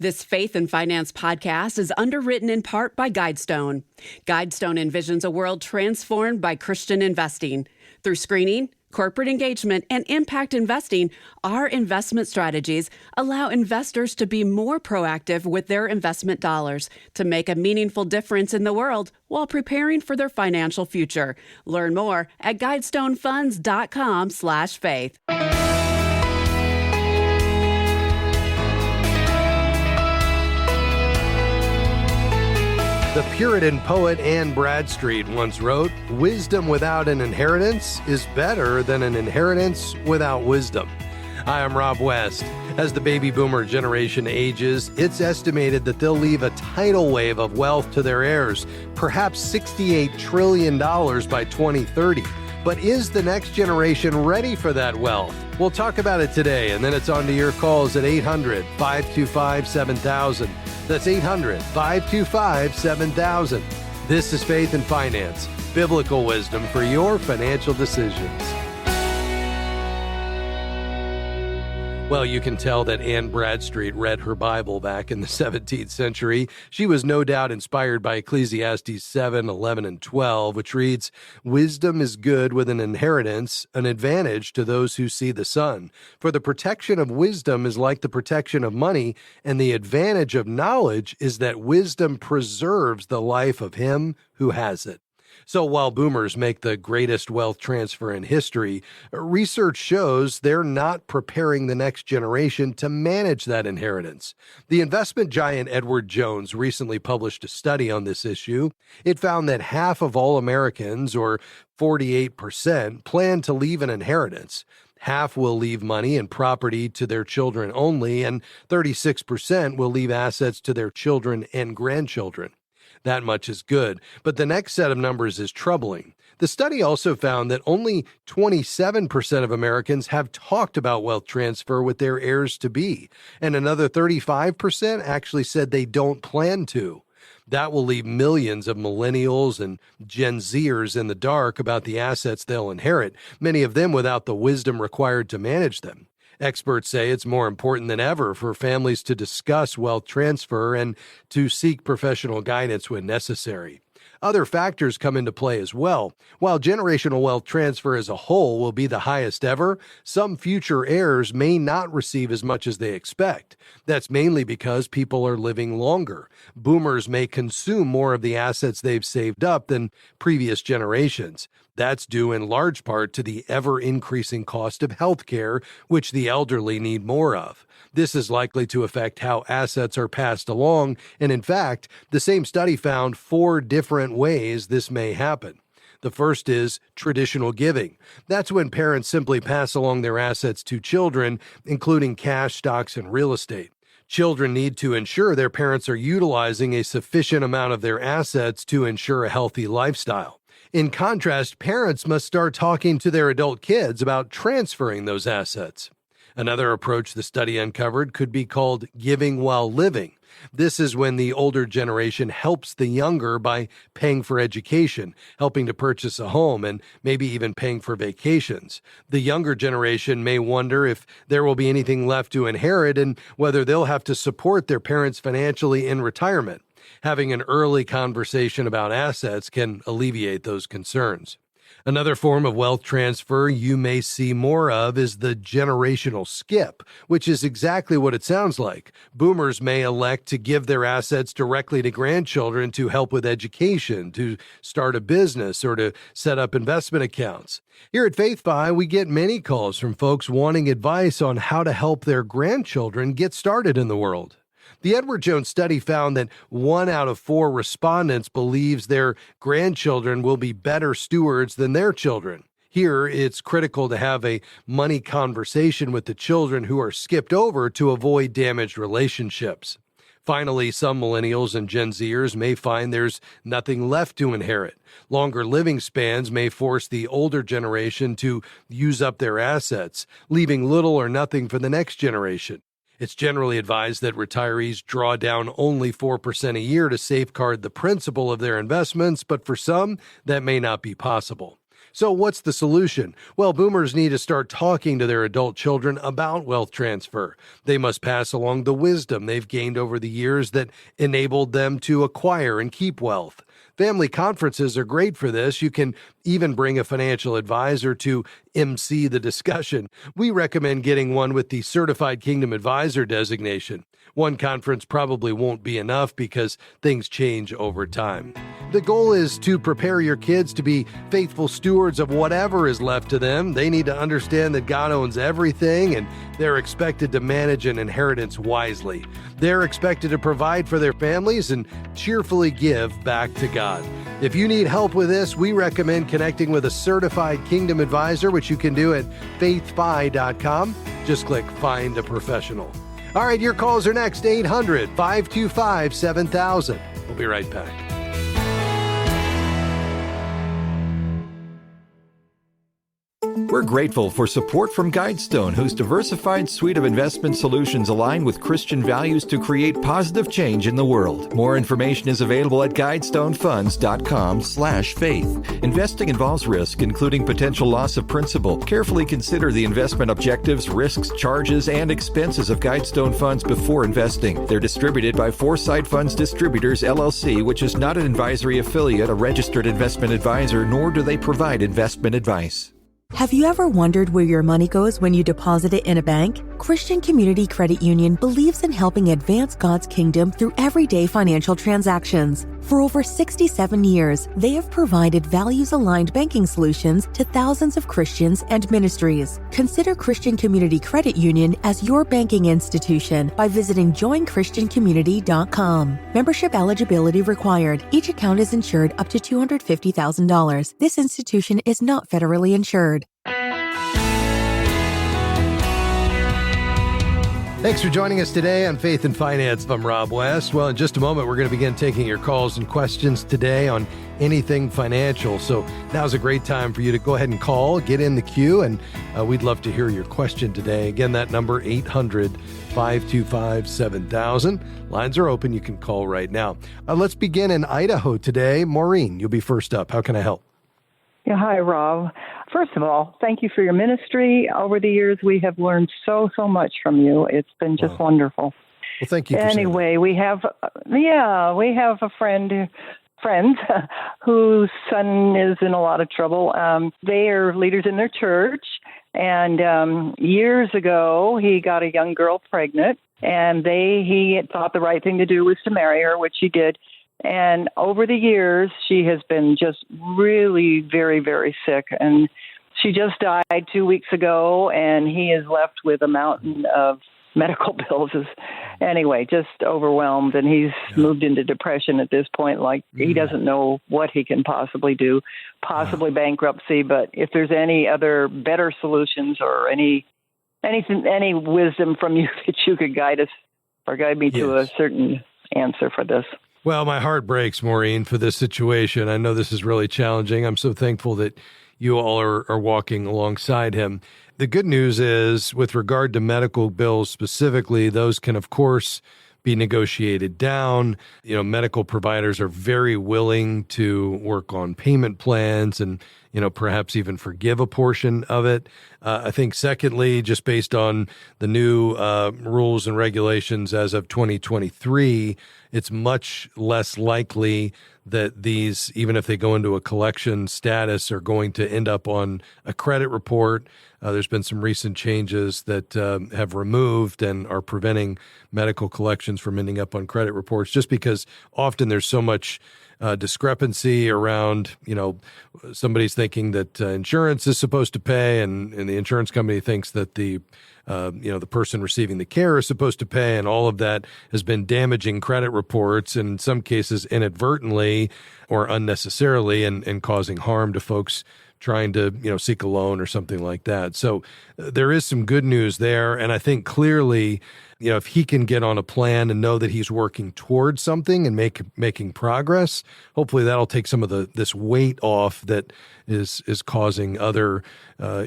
This Faith and Finance podcast is underwritten in part by Guidestone. Guidestone envisions a world transformed by Christian investing. Through screening, corporate engagement, and impact investing, our investment strategies allow investors to be more proactive with their investment dollars to make a meaningful difference in the world while preparing for their financial future. Learn more at guidestonefunds.com/faith. The Puritan poet Anne Bradstreet once wrote, "Wisdom without an inheritance is better than an inheritance without wisdom." Hi, I'm Rob West. As the baby boomer generation ages, it's estimated that they'll leave a tidal wave of wealth to their heirs, perhaps $68 trillion by 2030. But is the next generation ready for that wealth? We'll talk about it today, and then it's on to your calls at 800-525-7000. That's 800-525-7000. This is Faith and Finance, biblical wisdom for your financial decisions. Well, you can tell that Anne Bradstreet read her Bible back in the 17th century. She was no doubt inspired by Ecclesiastes 7, 11, and 12, which reads, "Wisdom is good with an inheritance, an advantage to those who see the sun. For the protection of wisdom is like the protection of money, and the advantage of knowledge is that wisdom preserves the life of him who has it." So while boomers make the greatest wealth transfer in history, research shows they're not preparing the next generation to manage that inheritance. The investment giant Edward Jones recently published a study on this issue. It found that half of all Americans, or 48%, plan to leave an inheritance. Half will leave money and property to their children only, and 36% will leave assets to their children and grandchildren. That much is good, but the next set of numbers is troubling. The study also found that only 27% of Americans have talked about wealth transfer with their heirs-to-be, and another 35% actually said they don't plan to. That will leave millions of millennials and Gen Zers in the dark about the assets they'll inherit, many of them without the wisdom required to manage them. Experts say it's more important than ever for families to discuss wealth transfer and to seek professional guidance when necessary. Other factors come into play as well. While generational wealth transfer as a whole will be the highest ever, some future heirs may not receive as much as they expect. That's mainly because people are living longer. Boomers may consume more of the assets they've saved up than previous generations. That's due in large part to the ever-increasing cost of health care, which the elderly need more of. This is likely to affect how assets are passed along, and in fact, the same study found 4 different ways this may happen. The first is traditional giving. That's when parents simply pass along their assets to children, including cash, stocks, and real estate. Children need to ensure their parents are utilizing a sufficient amount of their assets to ensure a healthy lifestyle. In contrast, parents must start talking to their adult kids about transferring those assets. Another approach the study uncovered could be called giving while living. This is when the older generation helps the younger by paying for education, helping to purchase a home, and maybe even paying for vacations. The younger generation may wonder if there will be anything left to inherit and whether they'll have to support their parents financially in retirement. Having an early conversation about assets can alleviate those concerns. Another form of wealth transfer you may see more of is the generational skip, which is exactly what it sounds like. Boomers may elect to give their assets directly to grandchildren to help with education, to start a business, or to set up investment accounts. Here at FaithFi, we get many calls from folks wanting advice on how to help their grandchildren get started in the world. The Edward Jones study found that 1 out of 4 respondents believes their grandchildren will be better stewards than their children. Here, it's critical to have a money conversation with the children who are skipped over to avoid damaged relationships. Finally, some millennials and Gen Zers may find there's nothing left to inherit. Longer living spans may force the older generation to use up their assets, leaving little or nothing for the next generation. It's generally advised that retirees draw down only 4% a year to safeguard the principal of their investments, but for some, that may not be possible. So what's the solution? Well, boomers need to start talking to their adult children about wealth transfer. They must pass along the wisdom they've gained over the years that enabled them to acquire and keep wealth. Family conferences are great for this. You can even bring a financial advisor to MC the discussion. We recommend getting one with the Certified Kingdom Advisor designation. One conference probably won't be enough because things change over time. The goal is to prepare your kids to be faithful stewards of whatever is left to them. They need to understand that God owns everything, and they're expected to manage an inheritance wisely. They're expected to provide for their families and cheerfully give back to God. If you need help with this, we recommend connecting with a certified Kingdom Advisor, which you can do at faithfi.com. Just click Find a Professional. All right, your calls are next, 800-525-7000. We'll be right back. We're grateful for support from Guidestone, whose diversified suite of investment solutions align with Christian values to create positive change in the world. More information is available at guidestonefunds.com/faith. Investing involves risk, including potential loss of principal. Carefully consider the investment objectives, risks, charges, and expenses of Guidestone funds before investing. They're distributed by Foresight Funds Distributors, LLC, which is not an advisory affiliate, a registered investment advisor, nor do they provide investment advice. Have you ever wondered where your money goes when you deposit it in a bank? Christian Community Credit Union believes in helping advance God's kingdom through everyday financial transactions. For over 67 years, they have provided values-aligned banking solutions to thousands of Christians and ministries. Consider Christian Community Credit Union as your banking institution by visiting joinchristiancommunity.com. Membership eligibility required. Each account is insured up to $250,000. This institution is not federally insured. Thanks for joining us today on Faith and Finance. I'm Rob West. Well, in just a moment, we're going to begin taking your calls and questions today on anything financial. So now's a great time for you to go ahead and call, get in the queue, and we'd love to hear your question today. Again, that number, 800-525-7000. Lines are open. You can call right now. Let's begin in Idaho today. Maureen, you'll be first up. How can I help? Yeah, hi, Rob. First of all, thank you for your ministry. Over the years, we have learned so much from you. It's been just wonderful. Well, thank you. Anyway, we have a friend whose son is in a lot of trouble. They are leaders in their church, and years ago, he got a young girl pregnant, and he had thought the right thing to do was to marry her, which he did. And over the years, she has been just really very, very sick. And she just died 2 weeks ago, and he is left with a mountain of medical bills. Anyway, just overwhelmed. And he's moved into depression at this point. Like, he doesn't know what he can possibly do, possibly bankruptcy. But if there's any other better solutions or any wisdom from you that you could guide us or guide me to a certain answer for this. Well, my heart breaks, Maureen, for this situation. I know this is really challenging. I'm so thankful that you all are walking alongside him. The good news is, with regard to medical bills specifically, those can, of course, be negotiated down. You know, medical providers are very willing to work on payment plans and, perhaps even forgive a portion of it. I think, secondly, just based on the new rules and regulations as of 2023, it's much less likely that these, even if they go into a collection status, are going to end up on a credit report. There's been some recent changes that have removed and are preventing medical collections from ending up on credit reports, just because often there's so much discrepancy around, somebody's thinking that insurance is supposed to pay, and the insurance company thinks that the person receiving the care is supposed to pay, and all of that has been damaging credit reports, and in some cases inadvertently or unnecessarily, and causing harm to folks trying to, seek a loan or something like that. So there is some good news there. And I think clearly, if he can get on a plan and know that he's working towards something and making progress, hopefully that'll take some of this weight off that is causing other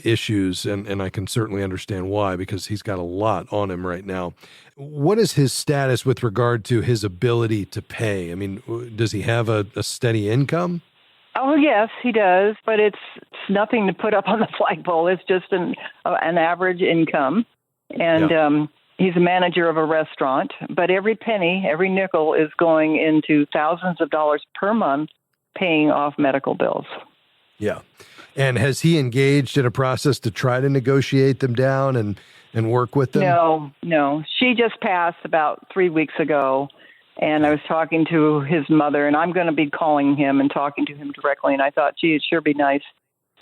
issues. And I can certainly understand why, because he's got a lot on him right now. What is his status with regard to his ability to pay? I mean, does he have a steady income? Oh, yes, he does, but it's nothing to put up on the flagpole. It's just an average income, and he's a manager of a restaurant. But every penny, every nickel is going into thousands of dollars per month, paying off medical bills. Yeah. And has he engaged in a process to try to negotiate them down and work with them? No. She just passed about 3 weeks ago. And I was talking to his mother, and I'm going to be calling him and talking to him directly. And I thought, gee, it'd sure be nice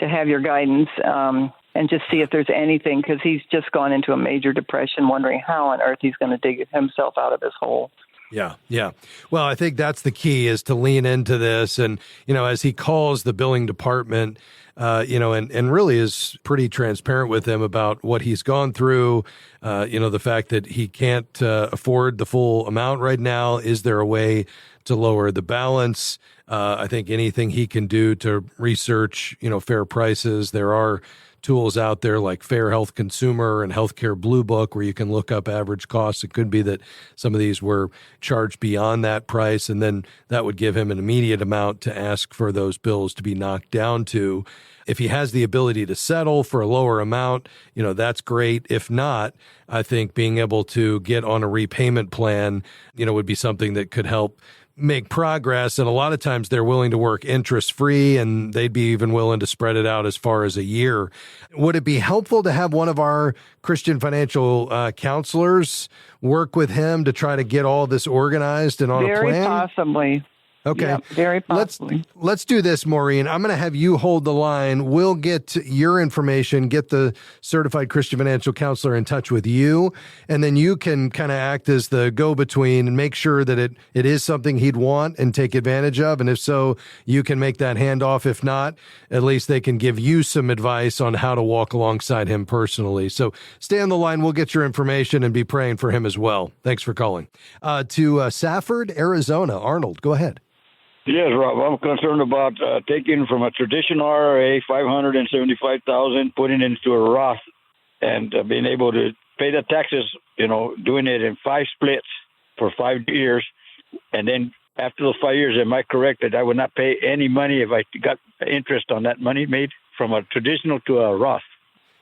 to have your guidance and just see if there's anything, because he's just gone into a major depression, wondering how on earth he's going to dig himself out of this hole. Yeah. Well, I think that's the key, is to lean into this. And, as he calls the billing department, and really is pretty transparent with them about what he's gone through, the fact that he can't afford the full amount right now. Is there a way to lower the balance? I think anything he can do to research, fair prices. There are tools out there like Fair Health Consumer and Healthcare Blue Book, where you can look up average costs. It could be that some of these were charged beyond that price, and then that would give him an immediate amount to ask for those bills to be knocked down to. If he has the ability to settle for a lower amount, that's great. If not, I think being able to get on a repayment plan, would be something that could help make progress. And a lot of times they're willing to work interest-free, and they'd be even willing to spread it out as far as a year. Would it be helpful to have one of our Christian financial counselors work with him to try to get all of this organized and on a plan? Very possibly. Okay. Yeah, very possibly. Let's do this, Maureen. I'm going to have you hold the line. We'll get your information, get the certified Christian financial counselor in touch with you, and then you can kind of act as the go-between and make sure that it is something he'd want and take advantage of. And if so, you can make that handoff. If not, at least they can give you some advice on how to walk alongside him personally. So stay on the line. We'll get your information and be praying for him as well. Thanks for calling. To Safford, Arizona. Arnold, go ahead. Yes, Rob. I'm concerned about taking from a traditional IRA, $575,000, putting it into a Roth, and being able to pay the taxes. Doing it in 5 splits for 5 years, and then after those 5 years, am I correct that I would not pay any money if I got interest on that money made from a traditional to a Roth?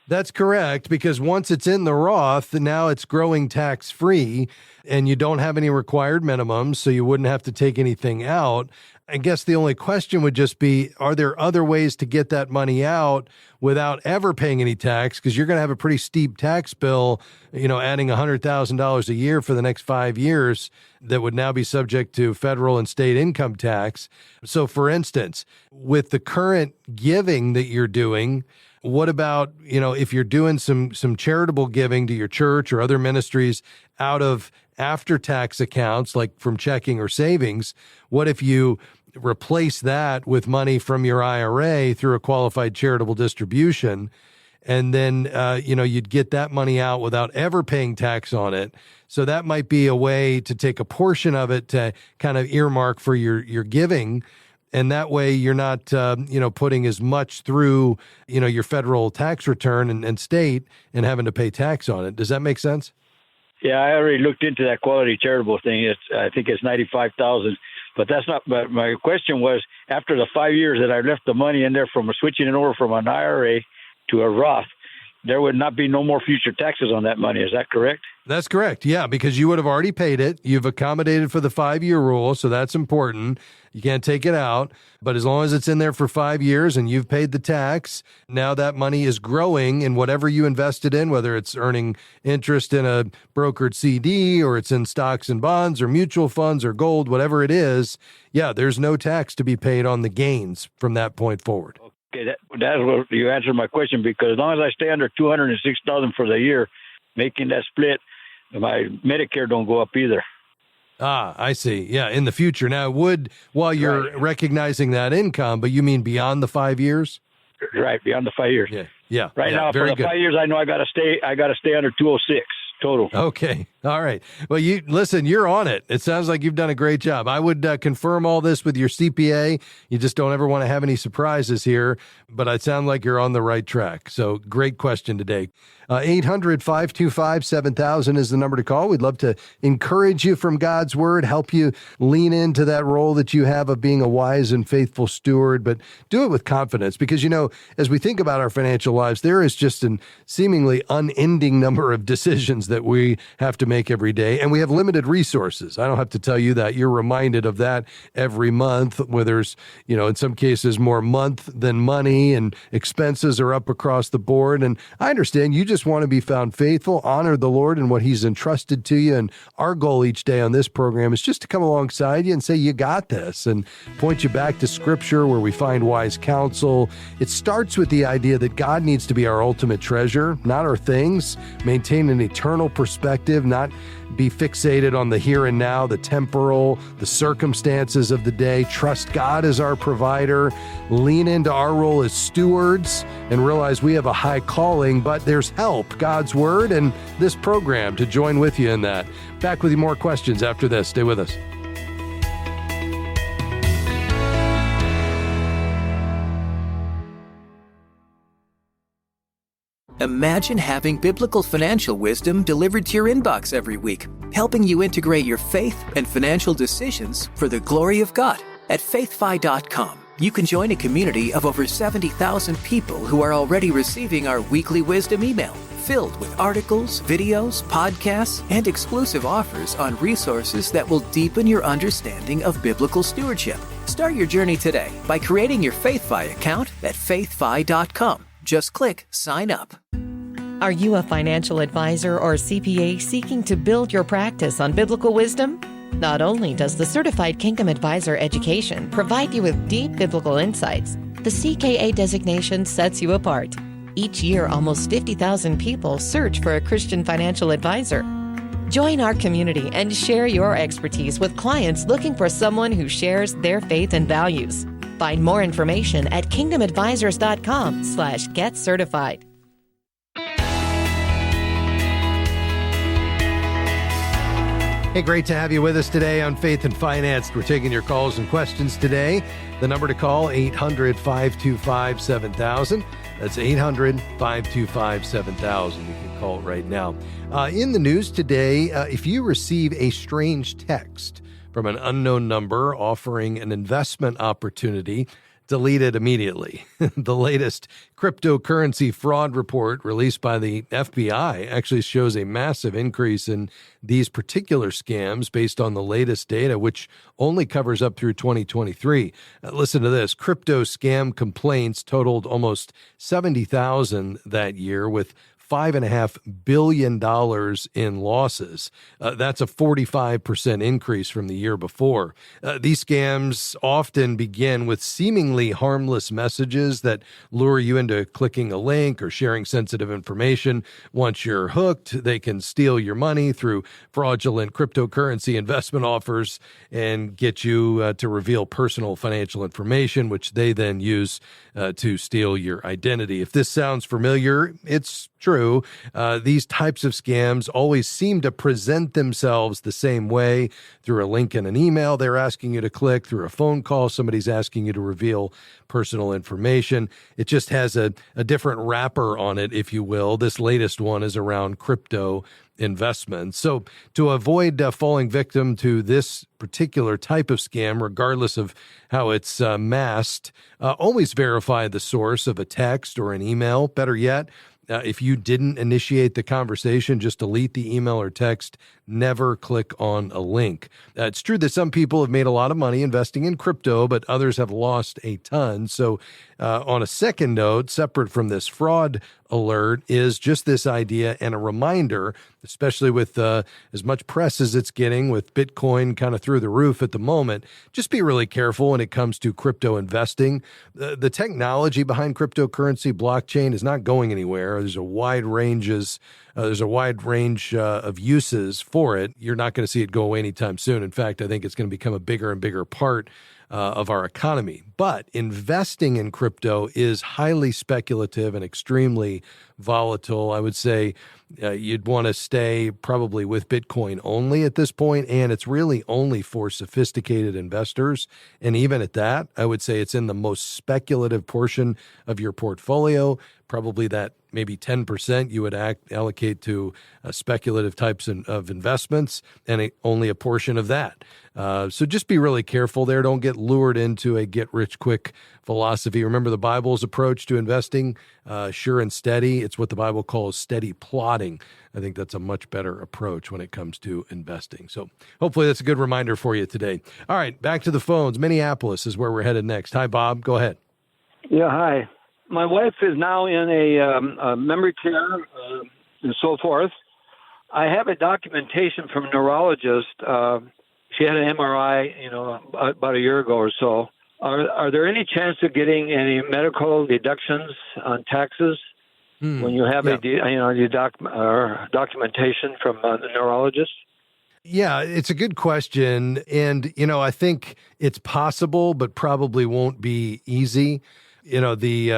That's correct, because once it's in the Roth, now it's growing tax-free, and you don't have any required minimums, so you wouldn't have to take anything out. I guess the only question would just be, are there other ways to get that money out without ever paying any tax? Because you're going to have a pretty steep tax bill, adding $100,000 a year for the next 5 years that would now be subject to federal and state income tax. So, for instance, with the current giving that you're doing, what about, if you're doing some charitable giving to your church or other ministries out of after-tax accounts, like from checking or savings? What if you replace that with money from your IRA through a qualified charitable distribution, and then, you'd get that money out without ever paying tax on it? So that might be a way to take a portion of it to kind of earmark for your giving. And that way you're not, putting as much through, your federal tax return and state and having to pay tax on it. Does that make sense? Yeah, I already looked into that quality charitable thing. I think it's $95,000, but that's not. But my question was, after the 5 years that I left the money in there from switching it over from an IRA to a Roth, there would not be no more future taxes on that money. Is that correct? That's correct. Yeah, because you would have already paid it. You've accommodated for the 5-year rule, so that's important. You can't take it out. But as long as it's in there for 5 years and you've paid the tax, now that money is growing in whatever you invested in, whether it's earning interest in a brokered CD or it's in stocks and bonds or mutual funds or gold, whatever it is. Yeah, there's no tax to be paid on the gains from that point forward. Okay, that's what you answered my question, because as long as I stay under $206,000 for the year, making that split, my Medicare don't go up either. Ah, I see. Yeah, in the future. Now, it would, while you're recognizing that income, but you mean beyond the 5 years? Right, beyond the 5 years. Yeah. Right now, for the 5 years, I know I got to stay under 206 total. Okay. All right. Well, you're on it. It sounds like you've done a great job. I would confirm all this with your CPA. You just don't ever want to have any surprises here, but I sound like you're on the right track. So great question today. 800-525-7000 is the number to call. We'd love to encourage you from God's Word, help you lean into that role that you have of being a wise and faithful steward, but do it with confidence because, as we think about our financial lives, there is just an seemingly unending number of decisions that we have to make every day, and we have limited resources. I don't have to tell you that. You're reminded of that every month, where there's, in some cases more month than money, and expenses are up across the board. And I understand you just want to be found faithful, honor the Lord and what He's entrusted to you. And our goal each day on this program is just to come alongside you and say, you got this, and point you back to Scripture where we find wise counsel. It starts with the idea that God needs to be our ultimate treasure, not our things. Maintain an eternal perspective, not be fixated on the here and now, the temporal, the circumstances of the day. Trust God as our provider. Lean into our role as stewards and realize we have a high calling, but there's help, God's Word, and this program to join with you in that. Back with you more questions after this. Stay with us. Imagine having biblical financial wisdom delivered to your inbox every week, helping you integrate your faith and financial decisions for the glory of God. At faithfi.com, you can join a community of over 70,000 people who are already receiving our weekly wisdom email, filled with articles, videos, podcasts, and exclusive offers on resources that will deepen your understanding of biblical stewardship. Start your journey today by creating your FaithFi account at faithfi.com. Just click Sign Up. Are you a financial advisor or CPA seeking to build your practice on biblical wisdom? Not only does the Certified Kingdom Advisor education provide you with deep biblical insights, the CKA designation sets you apart. Each year, almost 50,000 people search for a Christian financial advisor. Join our community and share your expertise with clients looking for someone who shares their faith and values. Find more information at kingdomadvisors.com/getcertified. Hey, great to have you with us today on Faith and Finance. We're taking your calls and questions today. The number to call, 800-525-7000. That's 800-525-7000. You can call it right now. In the news today, if you receive a strange text from an unknown number offering an investment opportunity, delete it immediately. The latest cryptocurrency fraud report released by the FBI actually shows a massive increase in these particular scams based on the latest data, which only covers up through 2023. Listen to this. Crypto scam complaints totaled almost 70,000 that year, with $5.5 billion in losses. That's a 45% increase from the year before. These scams often begin with seemingly harmless messages that lure you into clicking a link or sharing sensitive information. Once you're hooked, they can steal your money through fraudulent cryptocurrency investment offers and get you to reveal personal financial information, which they then use to steal your identity. If this sounds familiar, it's true. These types of scams always seem to present themselves the same way: through a link in an email they're asking you to click, through a phone call somebody's asking you to reveal personal information. It just has a different wrapper on it, if you will. This latest one is around crypto investments. So to avoid falling victim to this particular type of scam, regardless of how it's masked, always verify the source of a text or an email. Better yet, if you didn't initiate the conversation, just delete the email or text. Never click on a link. It's true that some people have made a lot of money investing in crypto, but others have lost a ton. So on a second note, separate from this fraud alert, is just this idea and a reminder, especially with as much press as it's getting with Bitcoin kind of through the roof at the moment. Just be really careful when it comes to crypto investing. The technology behind cryptocurrency, blockchain, is not going anywhere. There's a wide range of uses for it. You're not going to see it go away anytime soon. In fact, I think it's going to become a bigger and bigger part of our economy. But investing in crypto is highly speculative and extremely volatile. I would say You'd want to stay probably with Bitcoin only at this point, and it's really only for sophisticated investors. And even at that, I would say it's in the most speculative portion of your portfolio. Probably that maybe 10% you would allocate to speculative types of investments, and only a portion of that. So just be really careful there. Don't get lured into a get-rich-quick philosophy. Remember the Bible's approach to investing, sure and steady. It's what the Bible calls steady plodding. I think that's a much better approach when it comes to investing. So hopefully that's a good reminder for you today. All right, back to the phones. Minneapolis is where we're headed next. Hi, Bob. Go ahead. Yeah, hi. My wife is now in a memory care and so forth. I have a documentation from a neurologist. She had an MRI, about a year ago or so. Are there any chance of getting any medical deductions on taxes when you have documentation from the neurologist? Yeah, it's a good question. And, I think it's possible, but probably won't be easy.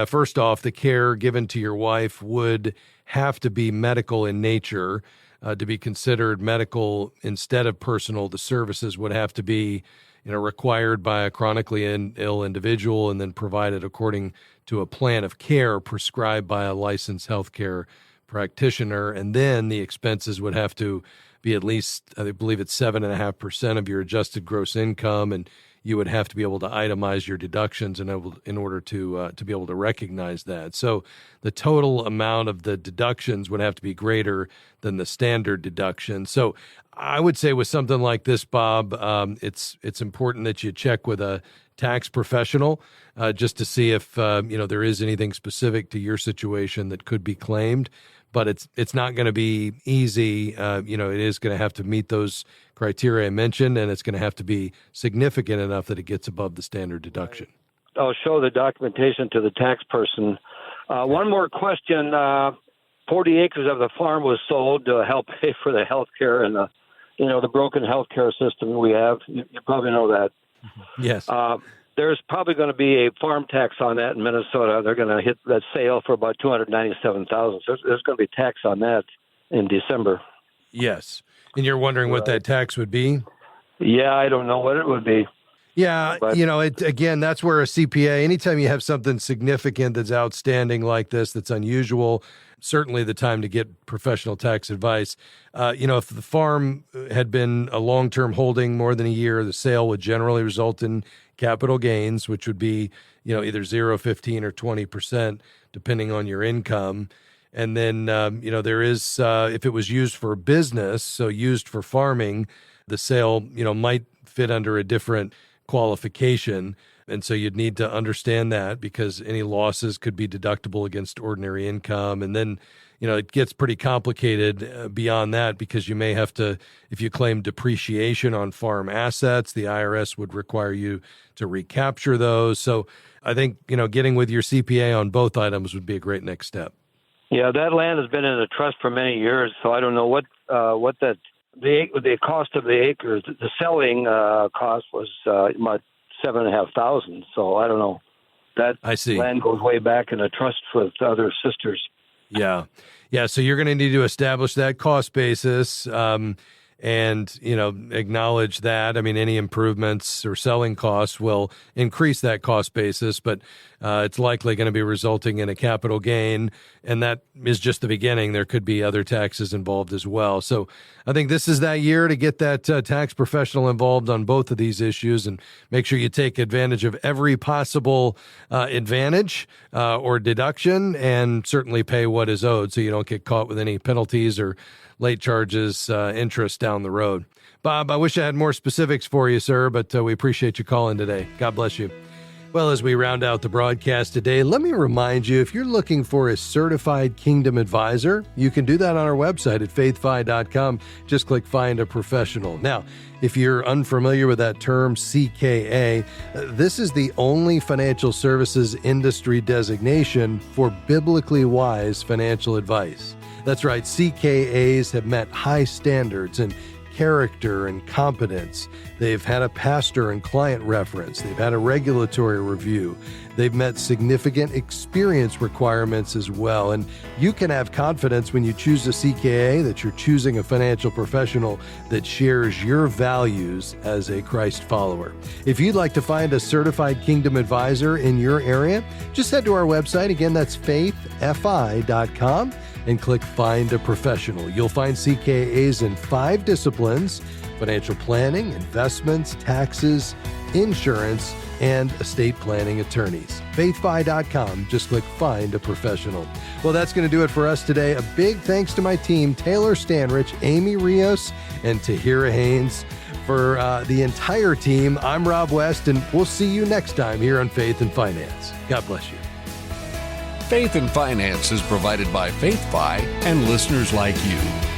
First off, the care given to your wife would have to be medical in nature to be considered medical instead of personal. The services would have to be, required by a chronically ill individual and then provided according to a plan of care prescribed by a licensed healthcare practitioner. And then the expenses would have to be at least, I believe it's 7.5% of your adjusted gross income, and you would have to be able to itemize your deductions in order to be able to recognize that. So the total amount of the deductions would have to be greater than the standard deduction. So I would say with something like this, Bob, it's important that you check with a tax professional just to see if there is anything specific to your situation that could be claimed. But it's not going to be easy. It is going to have to meet those criteria I mentioned, and it's going to have to be significant enough that it gets above the standard deduction. I'll show the documentation to the tax person. One more question. 40 acres of the farm was sold to help pay for the health care and the broken health care system we have. You probably know that. Yes. There's probably going to be a farm tax on that in Minnesota. They're going to hit that sale for about $297,000. So there's going to be tax on that in December. Yes. And you're wondering what that tax would be? Yeah, I don't know what it would be. Yeah, but, again, that's where a CPA, anytime you have something significant that's outstanding like this, that's unusual, certainly the time to get professional tax advice. If the farm had been a long-term holding more than a year, the sale would generally result in capital gains, which would be, either 0, 15, or 20%, depending on your income. And then, there is, if it was used for business, so used for farming, the sale, might fit under a different qualification. And so you'd need to understand that because any losses could be deductible against ordinary income. And then, it gets pretty complicated beyond that because you may have to, if you claim depreciation on farm assets, the IRS would require you to recapture those. So I think, getting with your CPA on both items would be a great next step. Yeah, that land has been in a trust for many years, so I don't know what the cost of the acres. The selling cost was about $7,500. So I don't know. That I see. Land goes way back in a trust with other sisters. Yeah. So you're going to need to establish that cost basis and, acknowledge that. I mean, any improvements or selling costs will increase that cost basis, but it's likely going to be resulting in a capital gain. And that is just the beginning. There could be other taxes involved as well. So I think this is that year to get that tax professional involved on both of these issues and make sure you take advantage of every possible advantage or deduction and certainly pay what is owed so you don't get caught with any penalties or late charges, interest down the road. Bob, I wish I had more specifics for you, sir, but we appreciate you calling today. God bless you. Well, as we round out the broadcast today, let me remind you, if you're looking for a certified Kingdom advisor, you can do that on our website at faithfi.com. Just click Find a Professional. Now, if you're unfamiliar with that term, CKA, this is the only financial services industry designation for biblically wise financial advice. That's right, CKAs have met high standards and character and competence. They've had a pastor and client reference. They've had a regulatory review. They've met significant experience requirements as well. And you can have confidence when you choose a CKA that you're choosing a financial professional that shares your values as a Christ follower. If you'd like to find a certified Kingdom advisor in your area, just head to our website. Again, that's faithfi.com. and click Find a Professional. You'll find CKAs in 5 disciplines: financial planning, investments, taxes, insurance, and estate planning attorneys. faithfi.com. Just click Find a Professional. Well, that's going to do it for us today. A big thanks to my team, Taylor Stanrich, Amy Rios, and Tahira Haynes. For the entire team, I'm Rob West, and we'll see you next time here on Faith and Finance. God bless you. Faith and Finance is provided by FaithFi and listeners like you.